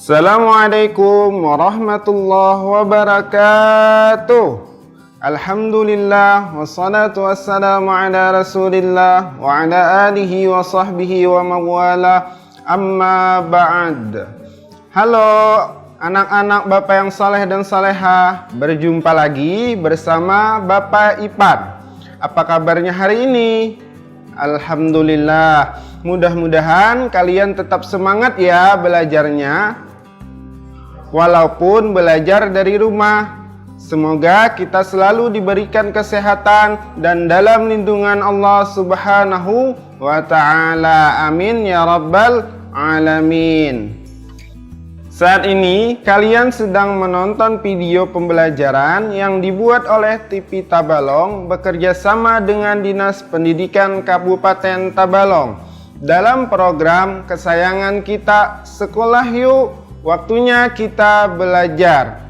Assalamualaikum warahmatullahi wabarakatuh. Alhamdulillah wassalatu wassalamu ala rasulillah wa ala alihi wa sahbihi wa mawala, amma ba'd. Halo anak-anak Bapak yang saleh dan salehah, berjumpa lagi bersama Bapak Ipan. Apa kabarnya hari ini? Alhamdulillah, mudah-mudahan kalian tetap semangat ya belajarnya, walaupun belajar dari rumah. Semoga kita selalu diberikan kesehatan dan dalam lindungan Allah Subhanahu wa ta'ala. Amin ya rabbal alamin. Saat ini kalian sedang menonton video pembelajaran yang dibuat oleh TV Tabalong bekerja sama dengan Dinas Pendidikan Kabupaten Tabalong dalam program kesayangan kita, Sekolah Yuk, waktunya kita belajar.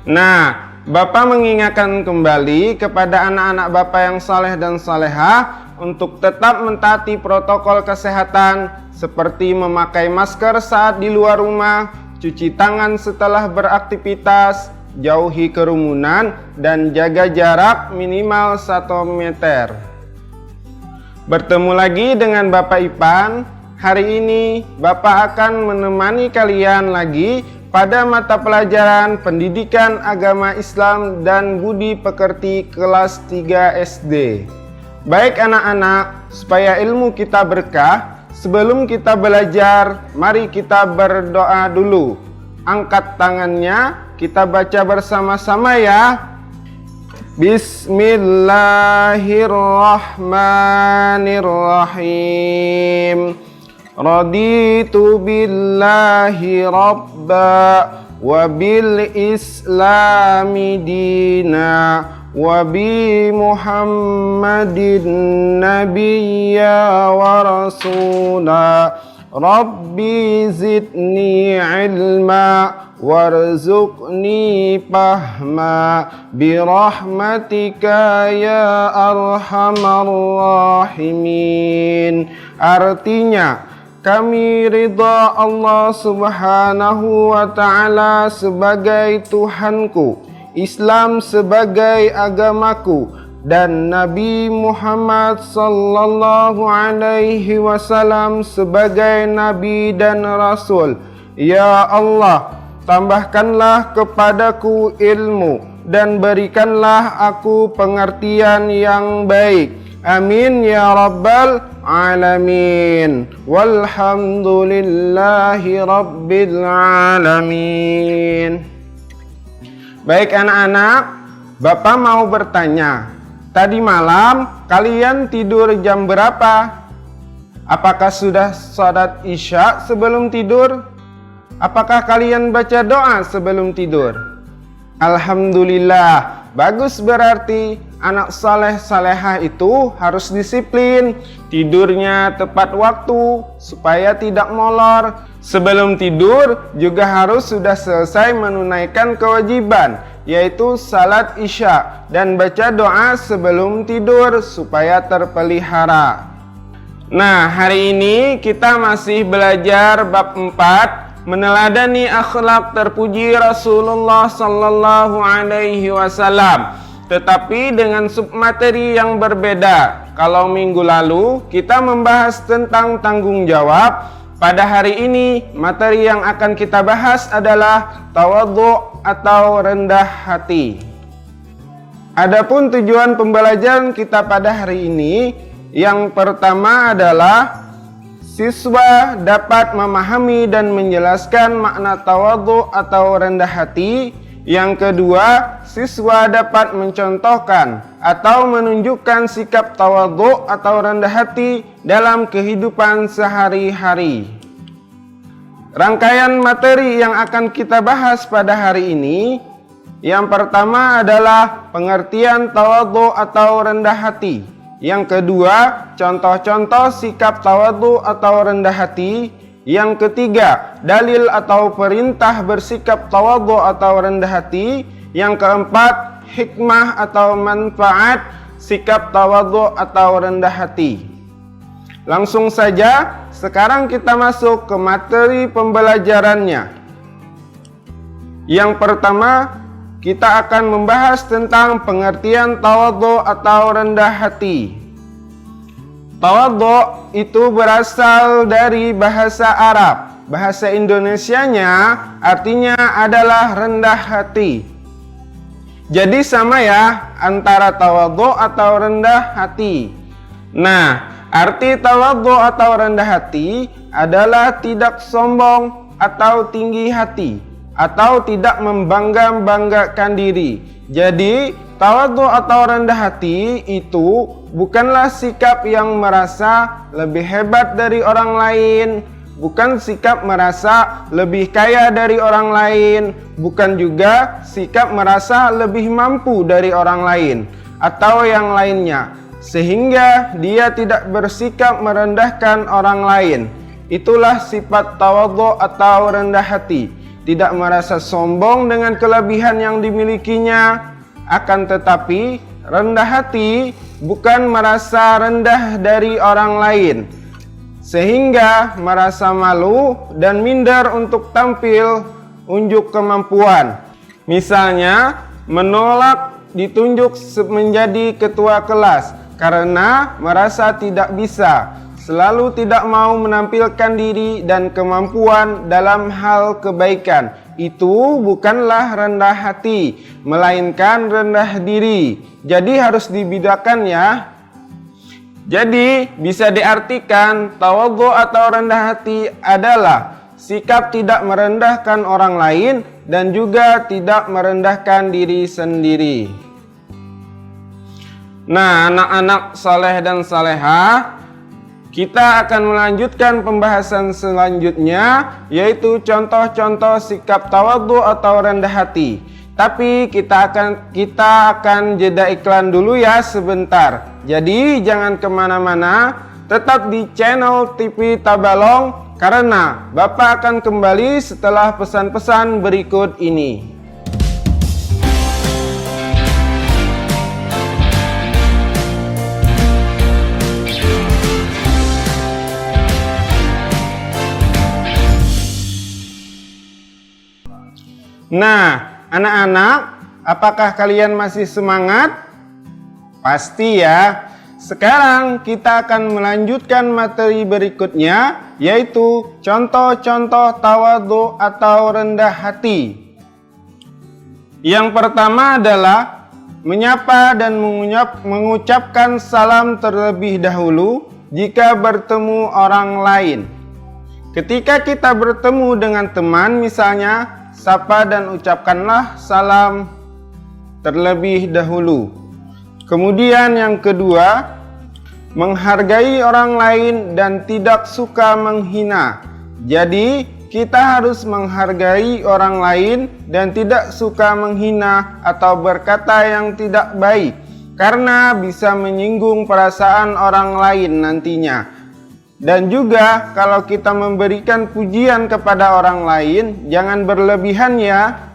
Nah, Bapak mengingatkan kembali kepada anak-anak Bapak yang saleh dan salehah untuk tetap mentaati protokol kesehatan seperti memakai masker saat di luar rumah, cuci tangan setelah beraktivitas, jauhi kerumunan, dan jaga jarak minimal 1 meter. Bertemu lagi dengan Bapak Ipan. Hari ini Bapak akan menemani kalian lagi pada mata pelajaran Pendidikan Agama Islam dan Budi Pekerti kelas 3 SD. Baik anak-anak, supaya ilmu kita berkah, sebelum kita belajar, mari kita berdoa dulu. Angkat tangannya, kita baca bersama-sama ya. Bismillahirrahmanirrahim. Raditu billahi rabba wa bil islami dina wa bi Muhammadin nabiyya wa rasula. Rabbi zidni ilma warzuqni fahma birahmatika ya arhamar rahimin. Artinya, kami ridha Allah Subhanahu wa ta'ala sebagai Tuhanku, Islam sebagai agamaku, dan Nabi Muhammad sallallahu alaihi wasallam sebagai Nabi dan Rasul. Ya Allah, tambahkanlah kepadaku ilmu dan berikanlah aku pengertian yang baik. Amin ya rabbal alamin. Walhamdulillahi rabbil alamin. Baik anak-anak, Bapak mau bertanya, tadi malam kalian tidur jam berapa? Apakah sudah salat Isya sebelum tidur? Apakah kalian baca doa sebelum tidur? Alhamdulillah, bagus, berarti anak saleh salehah itu harus disiplin, tidurnya tepat waktu supaya tidak molor. Sebelum tidur juga harus sudah selesai menunaikan kewajiban, yaitu salat Isya, dan baca doa sebelum tidur supaya terpelihara. Nah, hari ini kita masih belajar bab 4, meneladani akhlak terpuji Rasulullah sallallahu alaihi wasallam, tetapi dengan submateri yang berbeda. Kalau minggu lalu kita membahas tentang tanggung jawab, pada hari ini materi yang akan kita bahas adalah tawadhu atau rendah hati. Adapun tujuan pembelajaran kita pada hari ini, yang pertama adalah siswa dapat memahami dan menjelaskan makna tawadhu atau rendah hati. Yang kedua, siswa dapat mencontohkan atau menunjukkan sikap tawadhu atau rendah hati dalam kehidupan sehari-hari. Rangkaian materi yang akan kita bahas pada hari ini, yang pertama adalah pengertian tawadhu atau rendah hati. Yang kedua, contoh-contoh sikap tawadhu atau rendah hati. Yang ketiga, dalil atau perintah bersikap tawadhu atau rendah hati. Yang keempat, hikmah atau manfaat sikap tawadhu atau rendah hati. Langsung saja, sekarang kita masuk ke materi pembelajarannya. Yang pertama, kita akan membahas tentang pengertian tawadhu atau rendah hati. Tawadhu itu berasal dari bahasa Arab. Bahasa Indonesianya artinya adalah rendah hati. Jadi sama ya antara tawadhu atau rendah hati. Nah, arti tawadhu atau rendah hati adalah tidak sombong atau tinggi hati, atau tidak membangga-banggakan diri. Jadi, tawadhu atau rendah hati itu bukanlah sikap yang merasa lebih hebat dari orang lain, bukan sikap merasa lebih kaya dari orang lain, bukan juga sikap merasa lebih mampu dari orang lain, atau yang lainnya, sehingga dia tidak bersikap merendahkan orang lain. Itulah sifat tawadhu atau rendah hati. Tidak merasa sombong dengan kelebihan yang dimilikinya, akan tetapi rendah hati bukan merasa rendah dari orang lain, sehingga merasa malu dan minder untuk tampil unjuk kemampuan. Misalnya, menolak ditunjuk menjadi ketua kelas karena merasa tidak bisa, selalu tidak mau menampilkan diri dan kemampuan dalam hal kebaikan. Itu bukanlah rendah hati, melainkan rendah diri. Jadi harus dibedakan ya. Jadi bisa diartikan tawadhu atau rendah hati adalah sikap tidak merendahkan orang lain dan juga tidak merendahkan diri sendiri. Nah, anak-anak saleh dan salehah, kita akan melanjutkan pembahasan selanjutnya, yaitu contoh-contoh sikap tawadhu atau rendah hati. Tapi kita akan jeda iklan dulu ya sebentar. Jadi jangan kemana-mana, tetap di channel TV Tabalong, karena Bapak akan kembali setelah pesan-pesan berikut ini. Nah, anak-anak, apakah kalian masih semangat? Pasti ya. Sekarang kita akan melanjutkan materi berikutnya, yaitu contoh-contoh tawadhu atau rendah hati. Yang pertama adalah menyapa dan mengucapkan salam terlebih dahulu jika bertemu orang lain. Ketika kita bertemu dengan teman misalnya, sapa dan ucapkanlah salam terlebih dahulu. Kemudian yang kedua, menghargai orang lain dan tidak suka menghina. Jadi kita harus menghargai orang lain dan tidak suka menghina atau berkata yang tidak baik, karena bisa menyinggung perasaan orang lain nantinya. Dan juga kalau kita memberikan pujian kepada orang lain, jangan berlebihan ya.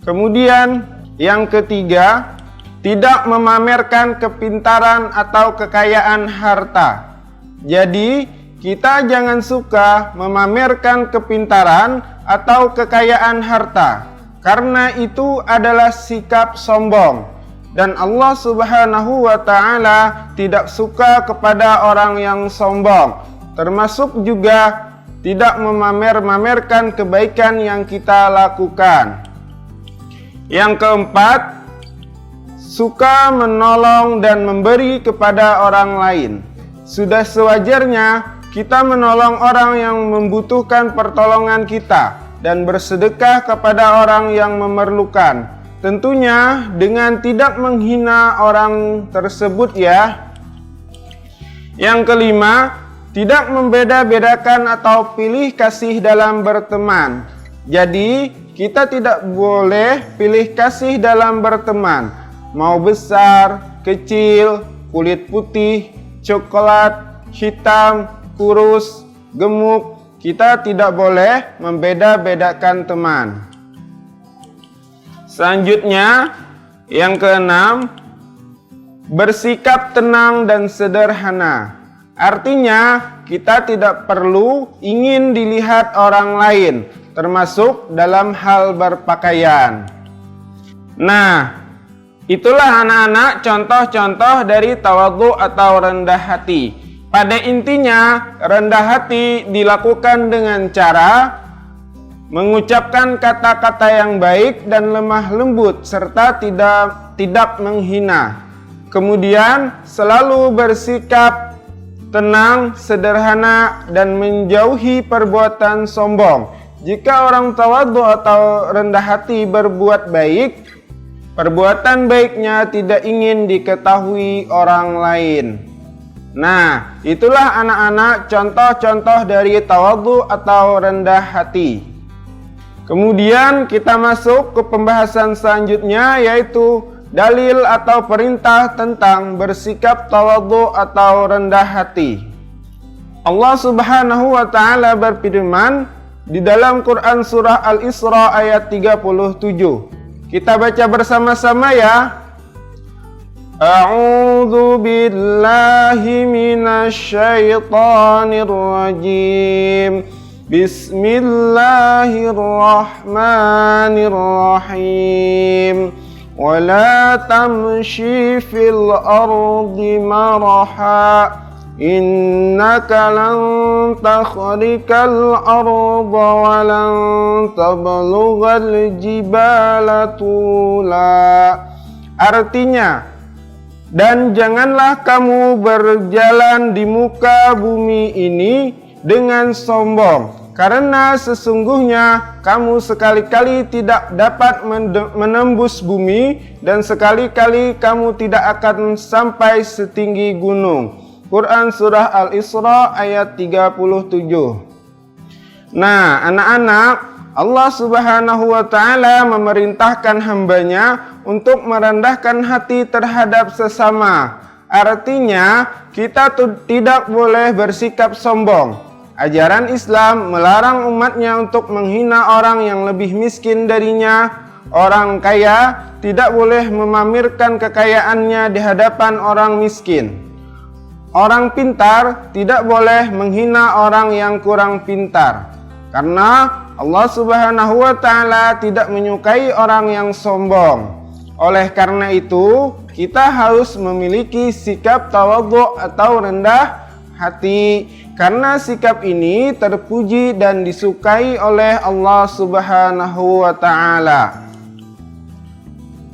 Kemudian yang ketiga, tidak memamerkan kepintaran atau kekayaan harta. Jadi kita jangan suka memamerkan kepintaran atau kekayaan harta, karena itu adalah sikap sombong. Dan Allah Subhanahu wa Ta'ala tidak suka kepada orang yang sombong, termasuk juga tidak memamerkan kebaikan yang kita lakukan. Yang keempat, suka menolong dan memberi kepada orang lain. Sudah sewajarnya kita menolong orang yang membutuhkan pertolongan kita dan bersedekah kepada orang yang memerlukan. Tentunya dengan tidak menghina orang tersebut ya. Yang kelima, tidak membeda-bedakan atau pilih kasih dalam berteman. Jadi kita tidak boleh pilih kasih dalam berteman. Mau besar, kecil, kulit putih, coklat, hitam, kurus, gemuk, kita tidak boleh membeda-bedakan teman. Selanjutnya, yang keenam, bersikap tenang dan sederhana. Artinya, kita tidak perlu ingin dilihat orang lain, termasuk dalam hal berpakaian. Nah, itulah anak-anak contoh-contoh dari tawadhu atau rendah hati. Pada intinya, rendah hati dilakukan dengan cara mengucapkan kata-kata yang baik dan lemah lembut serta tidak menghina. Kemudian selalu bersikap tenang, sederhana dan menjauhi perbuatan sombong. Jika orang tawadhu atau rendah hati berbuat baik, perbuatan baiknya tidak ingin diketahui orang lain. Nah, itulah anak-anak contoh-contoh dari tawadhu atau rendah hati. Kemudian kita masuk ke pembahasan selanjutnya, yaitu dalil atau perintah tentang bersikap tawadhu atau rendah hati. Allah Subhanahu wa taala berfirman di dalam Quran surah Al-Isra ayat 37. Kita baca bersama-sama ya. A'udzu billahi minasy syaithanir rajim. Bismillahirrahmanirrahim. Wala tamshi fil ardi maraha. Innaka lan takhrikal arda wa lan tablughal jibala tula. Artinya, dan janganlah kamu berjalan di muka bumi ini dengan sombong, karena sesungguhnya kamu sekali-kali tidak dapat menembus bumi dan sekali-kali kamu tidak akan sampai setinggi gunung. Quran surah Al-Isra ayat 37. Nah, anak-anak, Allah Subhanahu wa taala memerintahkan hambanya untuk merendahkan hati terhadap sesama. Artinya, kita tidak boleh bersikap sombong. Ajaran Islam melarang umatnya untuk menghina orang yang lebih miskin darinya. Orang kaya tidak boleh memamerkan kekayaannya di hadapan orang miskin. Orang pintar tidak boleh menghina orang yang kurang pintar. Karena Allah Subhanahu wa taala tidak menyukai orang yang sombong. Oleh karena itu, kita harus memiliki sikap tawadhu atau rendah hati, karena sikap ini terpuji dan disukai oleh Allah Subhanahu wa taala.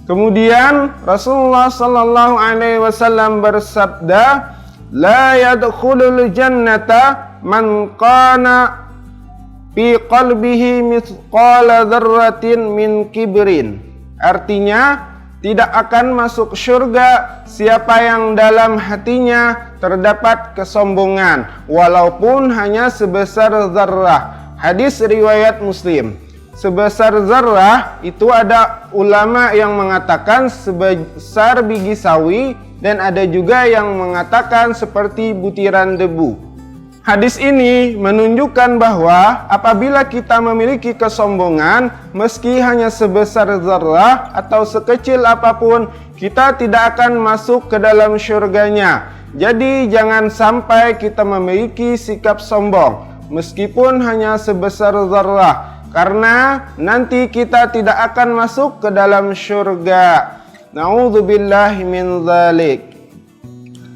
Kemudian Rasulullah sallallahu alaihi wasallam bersabda, "La yadkhulul jannata man qana fi qalbihi mithqala dzarratin min kibrin." Artinya, tidak akan masuk surga siapa yang dalam hatinya terdapat kesombongan, walaupun hanya sebesar zarrah. Hadis riwayat Muslim. Sebesar zarrah itu ada ulama yang mengatakan sebesar biji sawi, dan ada juga yang mengatakan seperti butiran debu. Hadis ini menunjukkan bahwa apabila kita memiliki kesombongan, meski hanya sebesar zarrah atau sekecil apapun, kita tidak akan masuk ke dalam syurganya. Jadi jangan sampai kita memiliki sikap sombong, meskipun hanya sebesar zarrah, karena nanti kita tidak akan masuk ke dalam syurga. Na'udzubillahi min dzalik.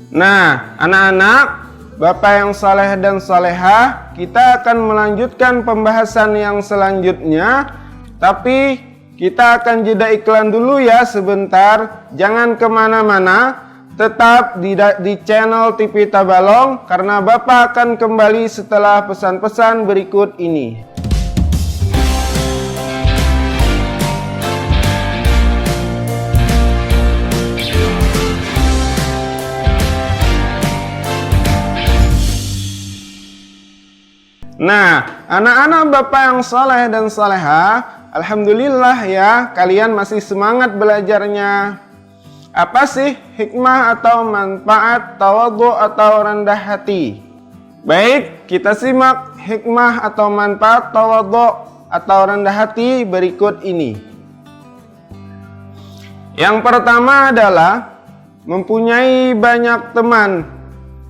Nah, anak-anak, Bapak yang saleh dan salehah, kita akan melanjutkan pembahasan yang selanjutnya. Tapi kita akan jeda iklan dulu ya sebentar. Jangan kemana-mana, tetap di channel TV Tabalong, karena Bapak akan kembali setelah pesan-pesan berikut ini. Nah, anak-anak Bapak yang saleh dan salehah, alhamdulillah ya, kalian masih semangat belajarnya. Apa sih hikmah atau manfaat tawadhu atau rendah hati? Baik, kita simak hikmah atau manfaat tawadhu atau rendah hati berikut ini. Yang pertama adalah mempunyai banyak teman.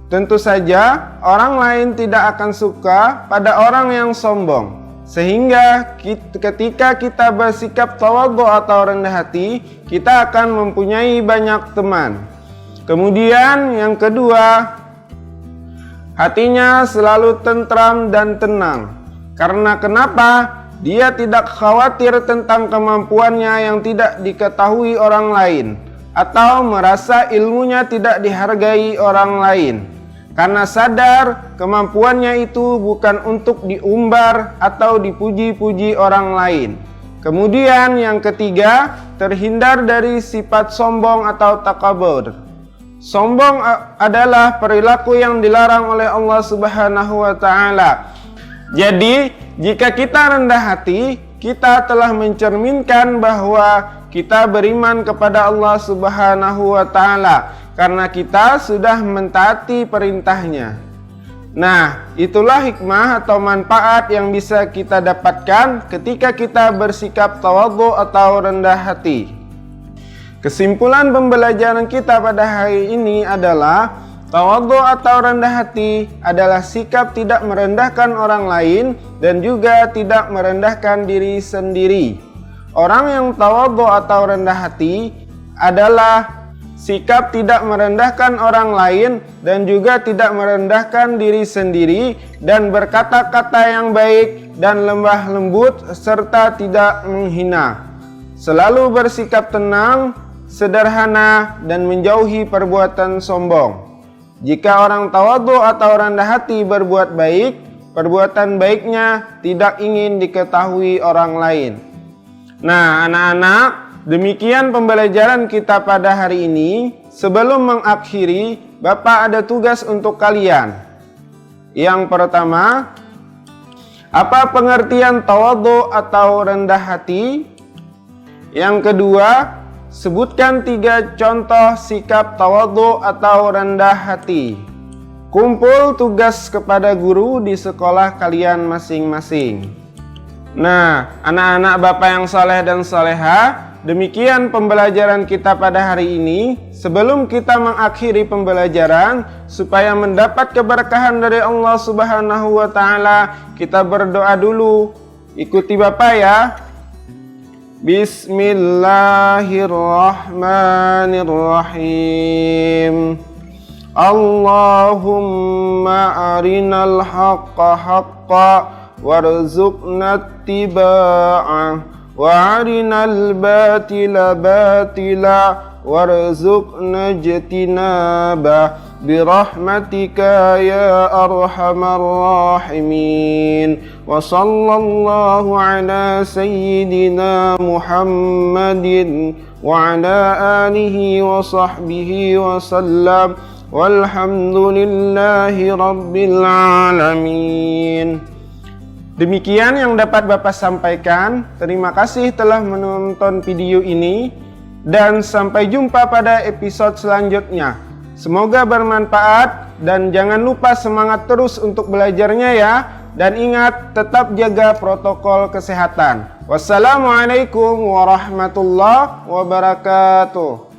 Tentu saja orang lain tidak akan suka pada orang yang sombong. Sehingga ketika kita bersikap tawadhu atau rendah hati, kita akan mempunyai banyak teman. Kemudian yang kedua, hatinya selalu tentram dan tenang. Karena kenapa? Dia tidak khawatir tentang kemampuannya yang tidak diketahui orang lain, atau merasa ilmunya tidak dihargai orang lain. Karena sadar kemampuannya itu bukan untuk diumbar atau dipuji-puji orang lain. Kemudian yang ketiga, terhindar dari sifat sombong atau takabur. Sombong adalah perilaku yang dilarang oleh Allah Subhanahu wa taala. Jadi, jika kita rendah hati, kita telah mencerminkan bahwa kita beriman kepada Allah Subhanahu wa taala. Karena kita sudah mentaati perintahnya. Nah, itulah hikmah atau manfaat yang bisa kita dapatkan ketika kita bersikap tawadhu atau rendah hati. Kesimpulan pembelajaran kita pada hari ini adalah tawadhu atau rendah hati adalah sikap tidak merendahkan orang lain dan juga tidak merendahkan diri sendiri. Orang yang tawadhu atau rendah hati adalah sikap tidak merendahkan orang lain dan juga tidak merendahkan diri sendiri dan berkata-kata yang baik dan lembah lembut serta tidak menghina. Selalu bersikap tenang, sederhana dan menjauhi perbuatan sombong. Jika orang tawadhu atau rendah hati berbuat baik, perbuatan baiknya tidak ingin diketahui orang lain. Nah, anak-anak, demikian pembelajaran kita pada hari ini. Sebelum mengakhiri, Bapak ada tugas untuk kalian. Yang pertama, apa pengertian tawadhu atau rendah hati? Yang kedua, sebutkan 3 contoh sikap tawadhu atau rendah hati. Kumpul tugas kepada guru di sekolah kalian masing-masing. Nah, anak-anak Bapak yang saleh dan salehah, demikian pembelajaran kita pada hari ini. Sebelum kita mengakhiri pembelajaran, supaya mendapat keberkahan dari Allah Subhanahu wa taala, kita berdoa dulu. Ikuti Bapak ya. Bismillahirrahmanirrahim. Allahumma arinal haqqa haqqa warzuqna ittiba'ah wa arinal batila batila warzuqna ijtinabah birahmatika ya arhamar rahimin. Wa sallallahu ala sayyidina Muhammadin wa ala alihi wa sahbihi wa sallam walhamdulillahi rabbil alamin. Demikian yang dapat Bapak sampaikan. Terima kasih telah menonton video ini dan sampai jumpa pada episode selanjutnya. Semoga bermanfaat dan jangan lupa semangat terus untuk belajarnya ya. Dan ingat, tetap jaga protokol kesehatan. Wassalamualaikum warahmatullahi wabarakatuh.